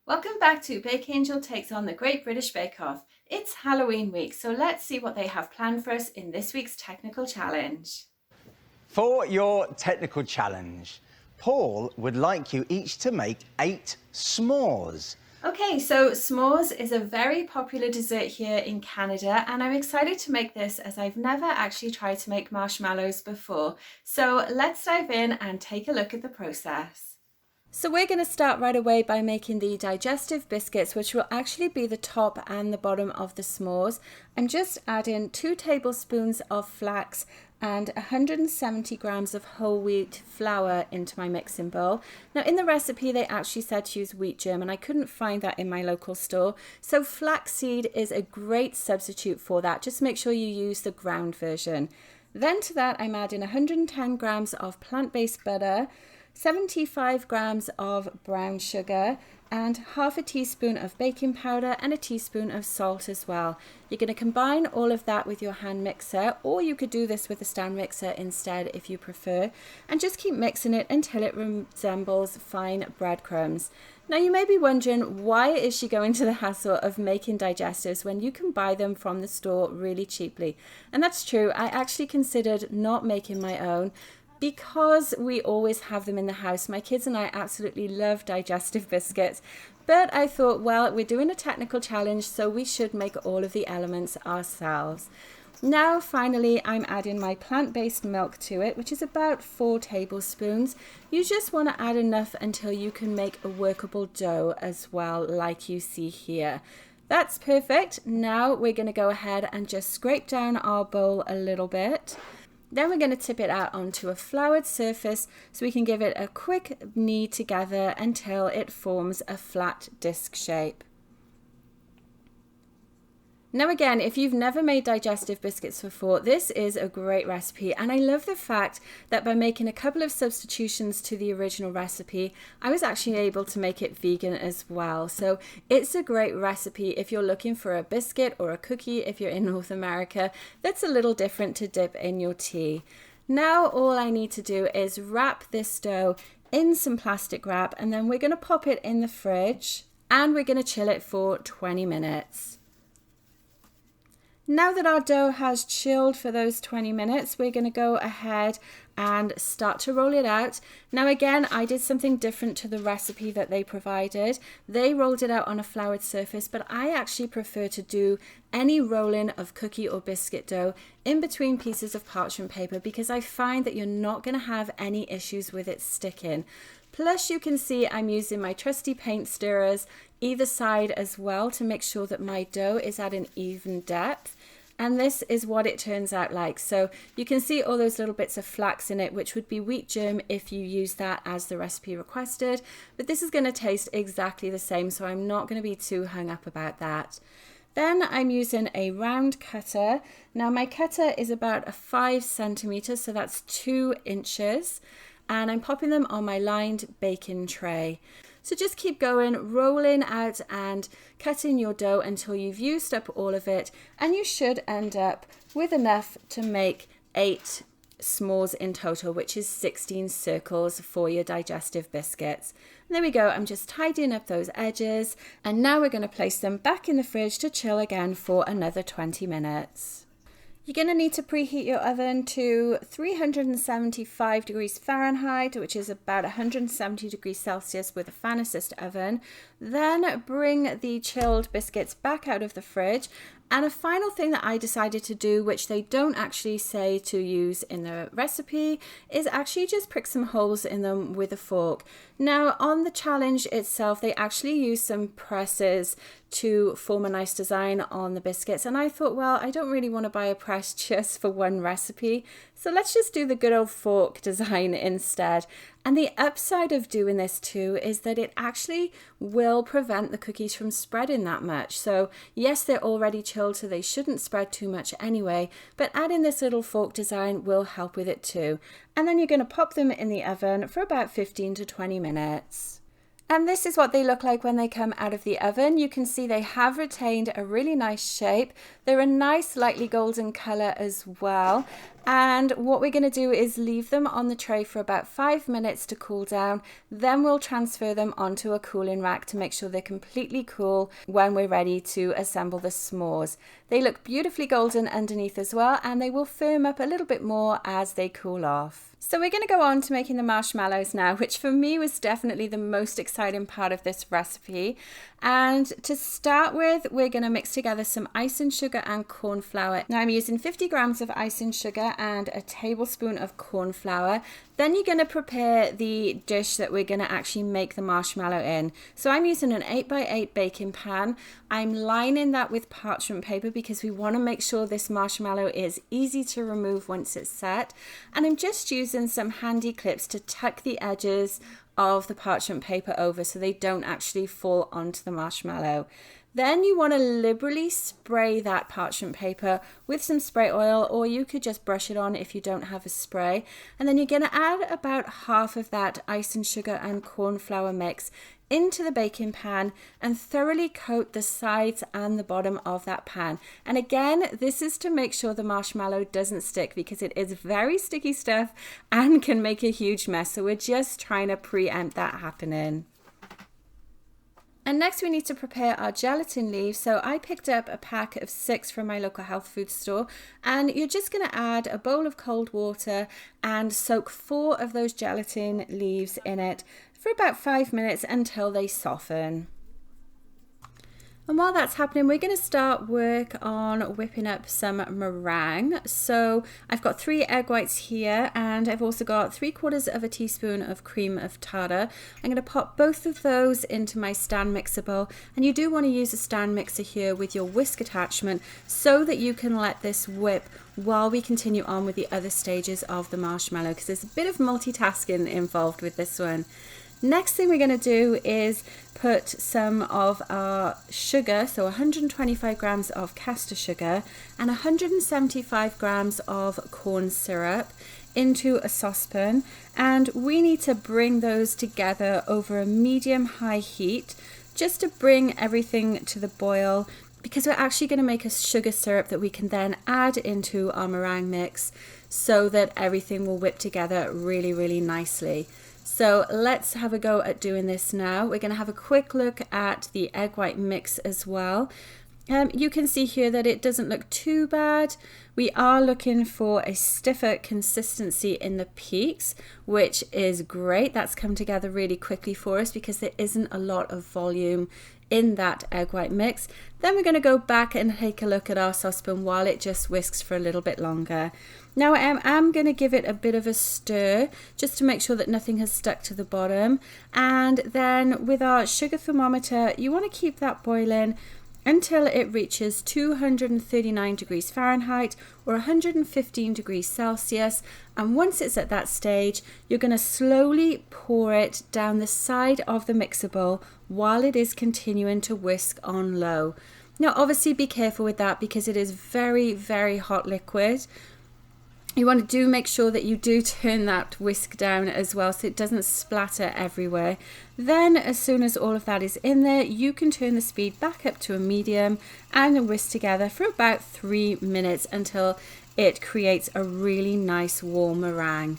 Welcome back to Bake Angel Takes on the Great British Bake Off. It's Halloween week, so let's see what they have planned for us in this week's technical challenge. For your technical challenge, Paul would like you each to make 8 s'mores. Okay, so s'mores is a very popular dessert here in Canada, and I'm excited to make this as I've never actually tried to make marshmallows before. So let's dive in and take a look at the process. So we're going to start right away by making the digestive biscuits, which will actually be the top and the bottom of the s'mores. I'm just adding 2 tablespoons of flax and 170 grams of whole wheat flour into my mixing bowl. Now in the recipe they actually said to use wheat germ and I couldn't find that in my local store. So flaxseed is a great substitute for that. Just make sure you use the ground version. Then to that I'm adding 110 grams of plant-based butter, 75 grams of brown sugar and half a teaspoon of baking powder and a teaspoon of salt as well. You're going to combine all of that with your hand mixer, or you could do this with a stand mixer instead if you prefer, and just keep mixing it until it resembles fine breadcrumbs. Now you may be wondering, why is she going to the hassle of making digestives when you can buy them from the store really cheaply? And that's true. I actually considered not making my own, because we always have them in the house. My kids and I absolutely love digestive biscuits, but I thought, well, we're doing a technical challenge, so we should make all of the elements ourselves. Now, finally, I'm adding my plant-based milk to it, which is about 4 tablespoons. You just want to add enough until you can make a workable dough as well, like you see here. That's perfect. Now we're going to go ahead and just scrape down our bowl a little bit. Then we're going to tip it out onto a floured surface so we can give it a quick knead together until it forms a flat disc shape. Now again, if you've never made digestive biscuits before, this is a great recipe, and I love the fact that by making a couple of substitutions to the original recipe, I was actually able to make it vegan as well. So it's a great recipe if you're looking for a biscuit or a cookie if you're in North America that's a little different to dip in your tea. Now all I need to do is wrap this dough in some plastic wrap, and then we're going to pop it in the fridge and we're going to chill it for 20 minutes. Now that our dough has chilled for those 20 minutes, we're going to go ahead and start to roll it out. Now again, I did something different to the recipe that they provided. They rolled it out on a floured surface, but I actually prefer to do any rolling of cookie or biscuit dough in between pieces of parchment paper, because I find that you're not going to have any issues with it sticking. Plus you can see I'm using my trusty paint stirrers either side as well to make sure that my dough is at an even depth. And this is what it turns out like. So you can see all those little bits of flax in it, which would be wheat germ if you use that as the recipe requested. But this is going to taste exactly the same, so I'm not going to be too hung up about that. Then I'm using a round cutter. Now my cutter is about 5 centimeters, so that's 2 inches. And I'm popping them on my lined baking tray. So just keep going, rolling out and cutting your dough until you've used up all of it, and you should end up with enough to make 8 s'mores in total, which is 16 circles for your digestive biscuits. And there we go, I'm just tidying up those edges, and now we're going to place them back in the fridge to chill again for another 20 minutes. You're going to need to preheat your oven to 375 degrees Fahrenheit, which is about 170 degrees Celsius with a fan assist oven. Then bring the chilled biscuits back out of the fridge. And a final thing that I decided to do, which they don't actually say to use in the recipe, is actually just prick some holes in them with a fork. Now on the challenge itself, they actually use some presses to form a nice design on the biscuits, and I thought, well, I don't really want to buy a press just for one recipe, so let's just do the good old fork design instead. And the upside of doing this too is that it actually will prevent the cookies from spreading that much. So yes, they're already chilled, so they shouldn't spread too much anyway, but adding this little fork design will help with it too. And then you're going to pop them in the oven for about 15 to 20 minutes. And this is what they look like when they come out of the oven. You can see they have retained a really nice shape. They're a nice lightly golden color as well. And what we're going to do is leave them on the tray for about 5 minutes to cool down. Then we'll transfer them onto a cooling rack to make sure they're completely cool when we're ready to assemble the s'mores. They look beautifully golden underneath as well, and they will firm up a little bit more as they cool off. So we're going to go on to making the marshmallows now, which for me was definitely the most exciting part of this recipe. And to start with, we're going to mix together some icing sugar and corn flour. Now I'm using 50 grams of icing sugar and a tablespoon of corn flour. Then you're going to prepare the dish that we're going to actually make the marshmallow in. So I'm using an 8x8 baking pan. I'm lining that with parchment paper because we want to make sure this marshmallow is easy to remove once it's set. And I'm just using some handy clips to tuck the edges of the parchment paper over so they don't actually fall onto the marshmallow. Then you want to liberally spray that parchment paper with some spray oil, or you could just brush it on if you don't have a spray. And then you're going to add about half of that icing sugar and corn flour mix into the baking pan and thoroughly coat the sides and the bottom of that pan. And again, this is to make sure the marshmallow doesn't stick because it is very sticky stuff and can make a huge mess. So we're just trying to preempt that happening. And next we need to prepare our gelatin leaves. So I picked up a pack of 6 from my local health food store, and you're just going to add a bowl of cold water and soak 4 of those gelatin leaves in it for about 5 minutes until they soften. And while that's happening, we're going to start work on whipping up some meringue. So I've got 3 egg whites here, and I've also got 3/4 of a teaspoon of cream of tartar. I'm going to pop both of those into my stand mixer bowl, and you do want to use a stand mixer here with your whisk attachment so that you can let this whip while we continue on with the other stages of the marshmallow, because there's a bit of multitasking involved with this one. Next thing we're going to do is put some of our sugar, so 125 grams of caster sugar and 175 grams of corn syrup into a saucepan, and we need to bring those together over a medium-high heat just to bring everything to the boil, because we're actually going to make a sugar syrup that we can then add into our meringue mix so that everything will whip together really, really nicely. So let's have a go at doing this now. We're going to have a quick look at the egg white mix as well. You can see here that it doesn't look too bad. We are looking for a stiffer consistency in the peaks, which is great. That's come together really quickly for us because there isn't a lot of volume in that egg white mix. Then we're going to go back and take a look at our saucepan while it just whisks for a little bit longer. Now I am going to give it a bit of a stir just to make sure that nothing has stuck to the bottom. And then with our sugar thermometer, you want to keep that boiling until it reaches 239 degrees Fahrenheit or 115 degrees Celsius. And once it's at that stage, you're going to slowly pour it down the side of the mixer bowl while it is continuing to whisk on low. Now obviously be careful with that because it is very, very hot liquid. You want to make sure that you do turn that whisk down as well so it doesn't splatter everywhere. Then as soon as all of that is in there, you can turn the speed back up to a medium and whisk together for about 3 minutes until it creates a really nice warm meringue.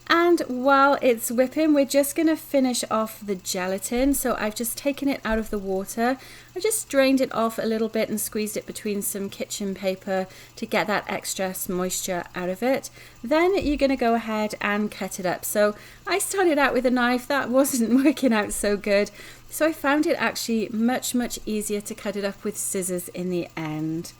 And while it's whipping, we're just going to finish off the gelatin. So I've just taken it out of the water. I just drained it off a little bit and squeezed it between some kitchen paper to get that extra moisture out of it. Then you're going to go ahead and cut it up. So I started out with a knife. That wasn't working out so good. So I found it actually much easier to cut it up with scissors in the end.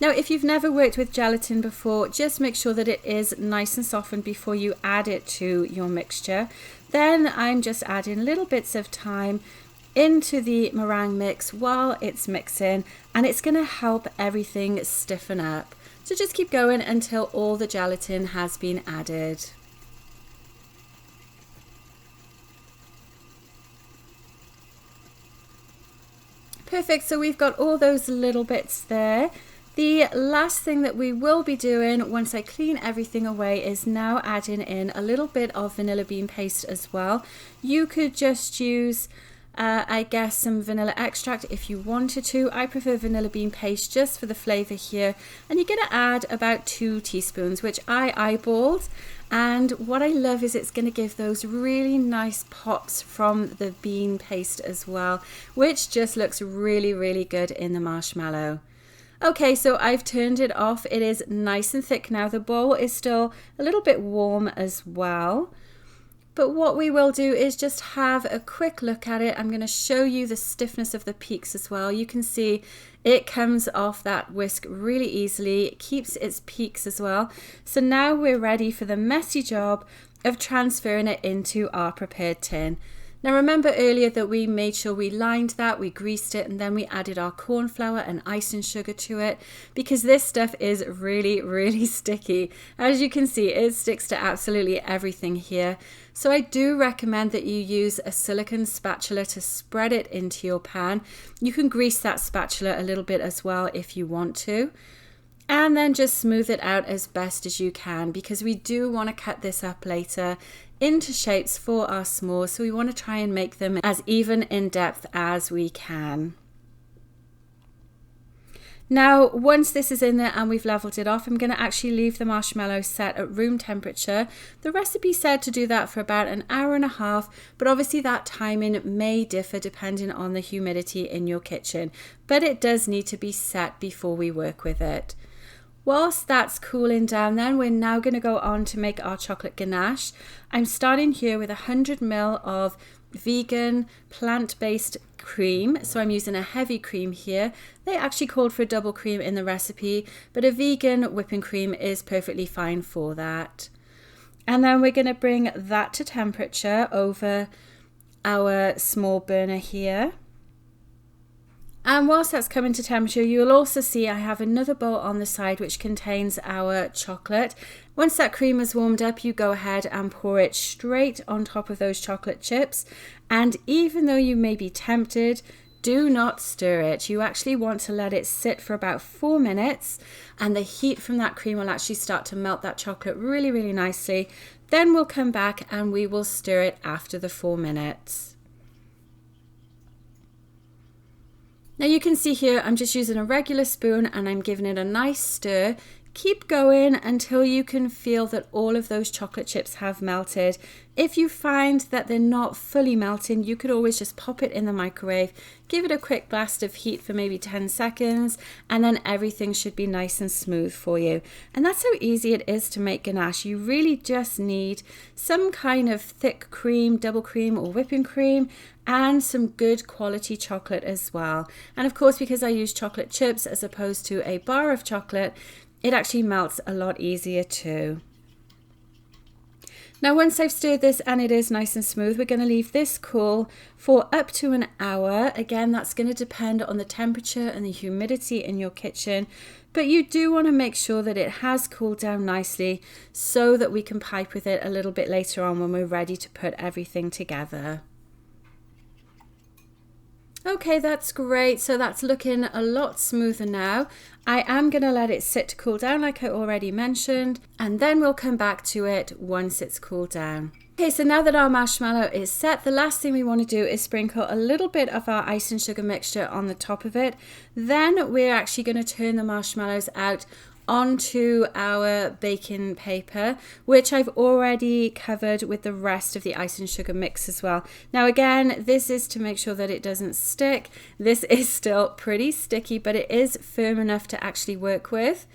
Now, if you've never worked with gelatin before, just make sure that it is nice and softened before you add it to your mixture. Then I'm just adding little bits of thyme into the meringue mix while it's mixing, and it's going to help everything stiffen up. So just keep going until all the gelatin has been added. Perfect, so we've got all those little bits there. The last thing that we will be doing once I clean everything away is now adding in a little bit of vanilla bean paste as well. You could just use I guess some vanilla extract if you wanted to. I prefer vanilla bean paste just for the flavor here. And you're going to add about 2 teaspoons, which I eyeballed. And what I love is it's going to give those really nice pops from the bean paste as well, which just looks really, really good in the marshmallow. Okay, so I've turned it off. It is nice and thick now. The bowl is still a little bit warm as well. But what we will do is just have a quick look at it. I'm going to show you the stiffness of the peaks as well. You can see it comes off that whisk really easily. It keeps its peaks as well. So now we're ready for the messy job of transferring it into our prepared tin. Now remember earlier that we made sure we lined that, we greased it, and then we added our corn flour and icing sugar to it, because this stuff is really, really sticky. As you can see, it sticks to absolutely everything here. So I do recommend that you use a silicone spatula to spread it into your pan. You can grease that spatula a little bit as well if you want to. And then just smooth it out as best as you can, because we do want to cut this up later into shapes for our s'mores, so we want to try and make them as even in depth as we can. Now, once this is in there and we've leveled it off, I'm going to actually leave the marshmallow set at room temperature. The recipe said to do that for about an hour and a half, but obviously that timing may differ depending on the humidity in your kitchen, but it does need to be set before we work with it. Whilst that's cooling down, then we're now going to go on to make our chocolate ganache. I'm starting here with 100 ml of vegan plant-based cream, so I'm using a heavy cream here. They actually called for a double cream in the recipe, but a vegan whipping cream is perfectly fine for that. And then we're going to bring that to temperature over our small burner here. And whilst that's coming to temperature, you'll also see I have another bowl on the side which contains our chocolate. Once that cream is warmed up, you go ahead and pour it straight on top of those chocolate chips. And even though you may be tempted, do not stir it. You actually want to let it sit for about 4 minutes, and the heat from that cream will actually start to melt that chocolate really, really nicely. Then we'll come back and we will stir it after the 4 minutes. Now you can see here I'm just using a regular spoon and I'm giving it a nice stir. Keep going until you can feel that all of those chocolate chips have melted. If you find that they're not fully melting, you could always just pop it in the microwave, give it a quick blast of heat for maybe 10 seconds, and then everything should be nice and smooth for you. And that's how easy it is to make ganache. You really just need some kind of thick cream, double cream or whipping cream, and some good quality chocolate as well. And of course, because I use chocolate chips as opposed to a bar of chocolate, it actually melts a lot easier too. Now once I've stirred this and it is nice and smooth, we're going to leave this cool for up to an hour. Again, that's going to depend on the temperature and the humidity in your kitchen, but you do want to make sure that it has cooled down nicely so that we can pipe with it a little bit later on when we're ready to put everything together. Okay, that's great. So that's looking a lot smoother now. I am going to let it sit to cool down like I already mentioned, and then we'll come back to it once it's cooled down. Okay, so now that our marshmallow is set, the last thing we want to do is sprinkle a little bit of our ice and sugar mixture on the top of it. Then we're actually going to turn the marshmallows out onto our baking paper, which I've already covered with the rest of the ice and sugar mix as well. Now again, this is to make sure that it doesn't stick. This is still pretty sticky, but it is firm enough to actually work with.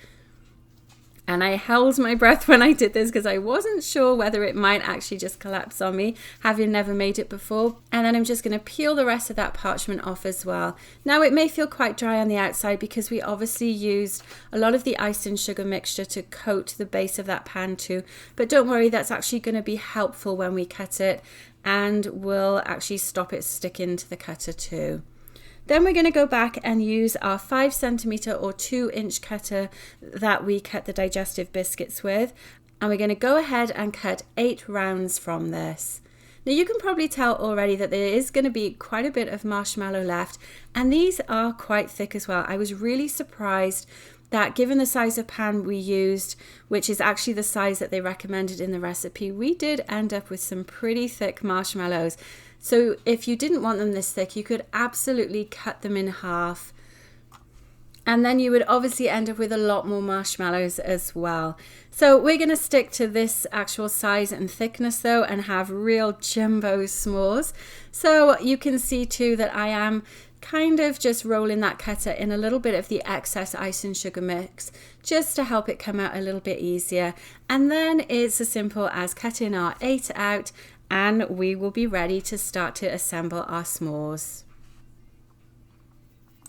And I held my breath when I did this because I wasn't sure whether it might actually just collapse on me, having never made it before. And then I'm just going to peel the rest of that parchment off as well. Now it may feel quite dry on the outside because we obviously used a lot of the ice and sugar mixture to coat the base of that pan too. But don't worry, that's actually going to be helpful when we cut it and will actually stop it sticking to the cutter too. Then we're going to go back and use our 5 centimeter or 2-inch cutter that we cut the digestive biscuits with. And we're going to go ahead and cut 8 rounds from this. Now you can probably tell already that there is going to be quite a bit of marshmallow left. And these are quite thick as well. I was really surprised that given the size of pan we used, which is actually the size that they recommended in the recipe, we did end up with some pretty thick marshmallows. So if you didn't want them this thick, you could absolutely cut them in half. And then you would obviously end up with a lot more marshmallows as well. So we're going to stick to this actual size and thickness though, and have real jumbo s'mores. So you can see too that I am kind of just rolling that cutter in a little bit of the excess ice and sugar mix, just to help it come out a little bit easier. And then it's as simple as cutting our 8 out, and we will be ready to start to assemble our s'mores.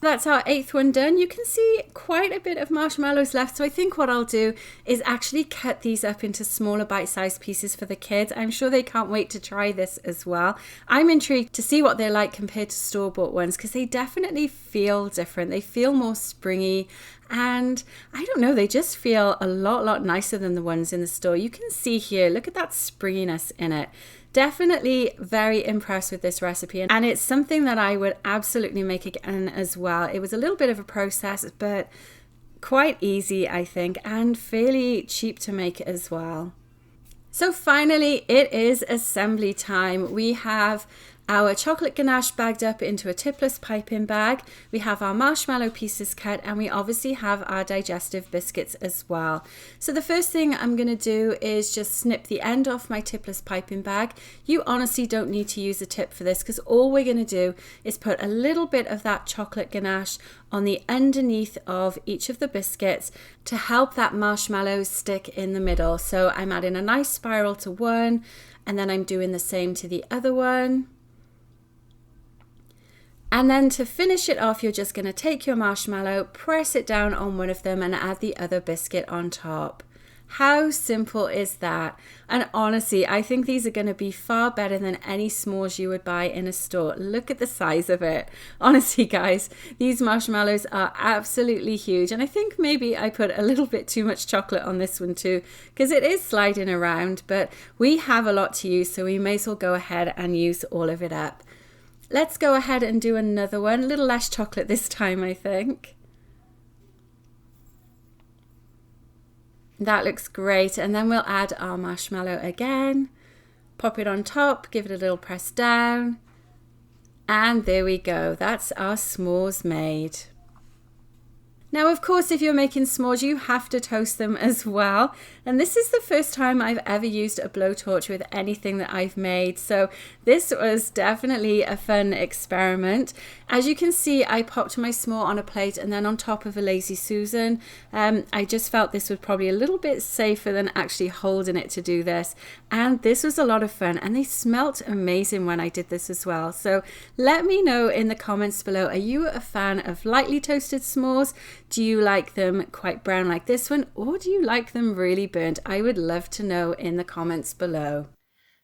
That's our 8th one done. You can see quite a bit of marshmallows left, so I think what I'll do is actually cut these up into smaller bite-sized pieces for the kids. I'm sure they can't wait to try this as well. I'm intrigued to see what they're like compared to store-bought ones, because they definitely feel different. They feel more springy, and I don't know, they just feel a lot nicer than the ones in the store. You can see here, look at that springiness in it. Definitely very impressed with this recipe, and it's something that I would absolutely make again as well. It was a little bit of a process, but quite easy, I think, and fairly cheap to make as well. So finally, it is assembly time. We have our chocolate ganache bagged up into a tipless piping bag. We have our marshmallow pieces cut, and we obviously have our digestive biscuits as well. So the first thing I'm going to do is just snip the end off my tipless piping bag. You honestly don't need to use a tip for this, because all we're going to do is put a little bit of that chocolate ganache on the underneath of each of the biscuits to help that marshmallow stick in the middle. So I'm adding a nice spiral to one, and then I'm doing the same to the other one. And then to finish it off, you're just going to take your marshmallow, press it down on one of them, and add the other biscuit on top. How simple is that? And honestly, I think these are going to be far better than any s'mores you would buy in a store. Look at the size of it. Honestly, guys, these marshmallows are absolutely huge. And I think maybe I put a little bit too much chocolate on this one too, because it is sliding around, but we have a lot to use, so we may as well go ahead and use all of it up. Let's go ahead and do another one, a little less chocolate this time, I think. That looks great. And then we'll add our marshmallow again, pop it on top, give it a little press down, and there we go. That's our s'mores made. Now, of course, if you're making s'mores, you have to toast them as well. And this is the first time I've ever used a blowtorch with anything that I've made. So this was definitely a fun experiment. As you can see, I popped my s'more on a plate and then on top of a Lazy Susan. I just felt this was probably a little bit safer than actually holding it to do this. And this was a lot of fun, and they smelt amazing when I did this as well. So let me know in the comments below, are you a fan of lightly toasted s'mores? Do you like them quite brown like this one, or do you like them really burnt? I would love to know in the comments below.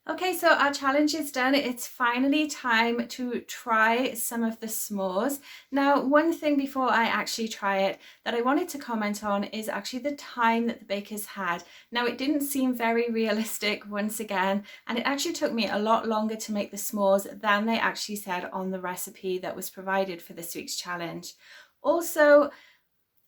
Okay, so our challenge is done. It's finally time to try some of the s'mores. Now, one thing before I actually try it that I wanted to comment on is actually the time that the bakers had. Now, it didn't seem very realistic once again, and it actually took me a lot longer to make the s'mores than they actually said on the recipe that was provided for this week's challenge. Also,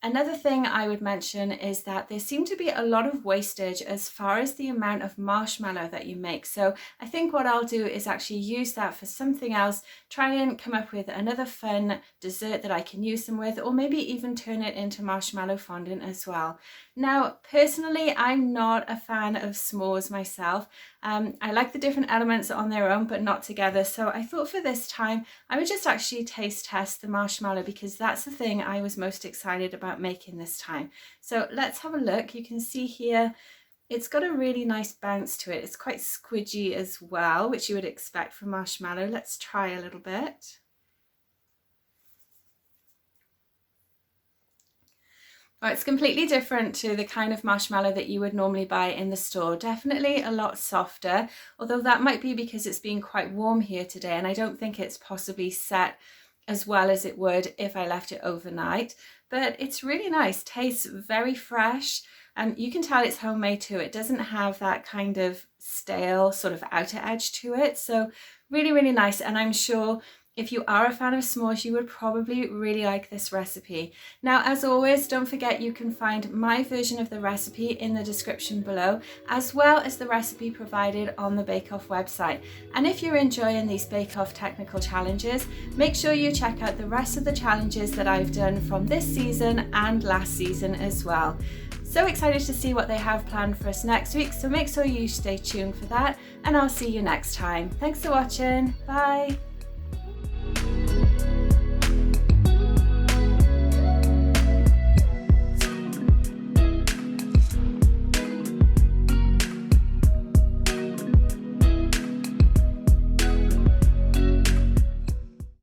another thing I would mention is that there seemed to be a lot of wastage as far as the amount of marshmallow that you make. So I think what I'll do is actually use that for something else, try and come up with another fun dessert that I can use them with, or maybe even turn it into marshmallow fondant as well. Now, personally, I'm not a fan of s'mores myself. I like the different elements on their own, but not together. So I thought for this time, I would just actually taste test the marshmallow, because that's the thing I was most excited about making this time. So let's have a look. You can see here, it's got a really nice bounce to it. It's quite squidgy as well, which you would expect from marshmallow. Let's try a little bit. Oh, it's completely different to the kind of marshmallow that you would normally buy in the store. Definitely a lot softer, although that might be because it's been quite warm here today, and I don't think it's possibly set as well as it would if I left it overnight. But it's really nice, tastes very fresh, and you can tell it's homemade too. It doesn't have that kind of stale sort of outer edge to it. So really, really nice, and I'm sure If you are a fan of s'mores, you would probably really like this recipe. Now, as always, don't forget you can find my version of the recipe in the description below, as well as the recipe provided on the Bake Off website. And if you're enjoying these Bake Off technical challenges, make sure you check out the rest of the challenges that I've done from this season and last season as well. So excited to see what they have planned for us next week, so make sure you stay tuned for that, and I'll see you next time. Thanks for watching. Bye.